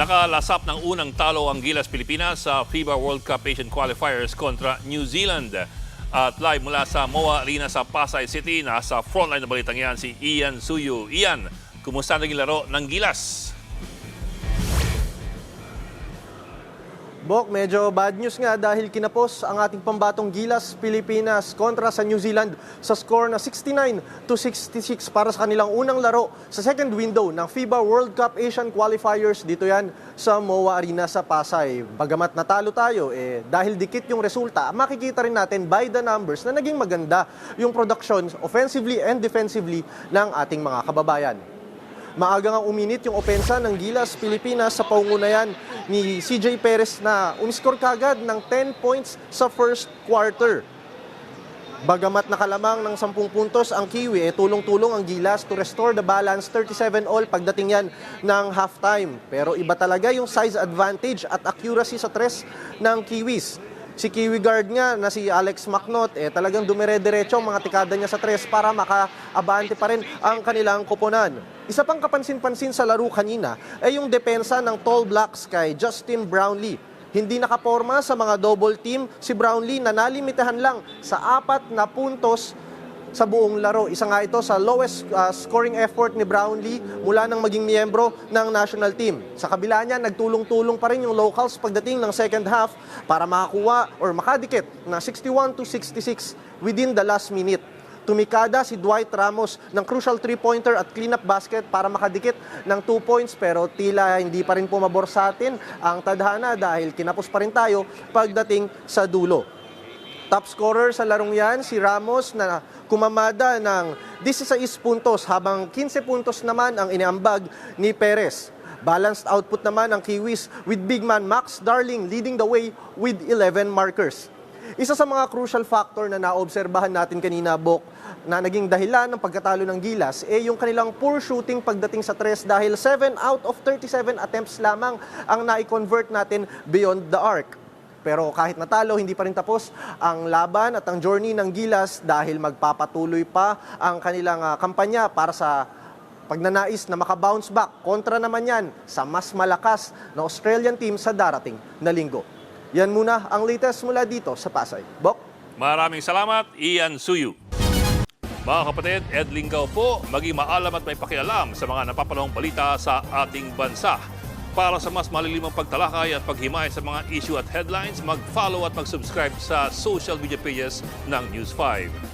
Nakalasap ng unang talo ang Gilas Pilipinas sa FIBA World Cup Asian Qualifiers kontra New Zealand. At live mula sa MOA Arena sa Pasay City, nasa frontline na balitang yan si Ian Suyu. Ian, kumusta naging laro ng Gilas? Bok, medyo bad news nga dahil kinapos ang ating pambatong Gilas Pilipinas kontra sa New Zealand sa score na 69-66 para sa kanilang unang laro sa second window ng FIBA World Cup Asian Qualifiers. Dito yan sa MOA Arena sa Pasay. Bagamat natalo tayo, dahil dikit yung resulta, makikita rin natin by the numbers na naging maganda yung production offensively and defensively ng ating mga kababayan. Maaga nga uminit yung opensa ng Gilas Pilipinas sa pangunayan ni CJ Perez na umiscore kagad ng 10 points sa first quarter. Bagamat nakalamang ng 10 puntos ang Kiwi, tulong-tulong ang Gilas to restore the balance 37-all pagdating yan ng halftime. Pero iba talaga yung size advantage at accuracy sa tres ng Kiwis. Si Kiwi guard nga na si Alex Macnot, talagang dumire-diretso ang mga tikada niya sa tres para makaabante pa rin ang kanilang koponan. Isa pang kapansin-pansin sa laro kanina ay yung depensa ng Tall Blacks kay Justin Brownlee. Hindi nakaporma sa mga double team si Brownlee na nalimitahan lang sa 4 na puntos sa buong laro. Isa nga ito sa lowest scoring effort ni Brownlee mula nang maging miyembro ng national team. Sa kabila niya, nagtulong-tulong pa rin yung locals pagdating ng second half para makakuha or makadikit na 61-66 within the last minute. Tumikada si Dwight Ramos ng crucial 3-pointer at clean-up basket para makadikit ng 2 points pero tila hindi pa rin pumabor sa atin ang tadhana dahil kinapos pa rin tayo pagdating sa dulo. Top scorer sa larong yan, si Ramos na kumamada ng 16 puntos habang 15 puntos naman ang iniambag ni Perez. Balanced output naman ang Kiwis with big man Max Darling leading the way with 11 markers. Isa sa mga crucial factor na naobserbahan natin kanina, Bok, na naging dahilan ng pagkatalo ng Gilas yung kanilang poor shooting pagdating sa tres dahil 7 out of 37 attempts lamang ang nai-convert natin beyond the arc. Pero kahit natalo, hindi pa rin tapos ang laban at ang journey ng Gilas dahil magpapatuloy pa ang kanilang kampanya para sa pagnanais na makabounce back. Kontra naman yan sa mas malakas na Australian team sa darating na linggo. Yan muna ang latest mula dito sa Pasay. Bok? Maraming salamat, Ian Suyu. Mga kapatid, Ed Lingaw po, maging maalam at may pakialam sa mga napapanahong balita sa ating bansa. Para sa mas malilimang pagtalakay at paghimay sa mga issue at headlines, mag-follow at mag-subscribe sa social media pages ng News 5.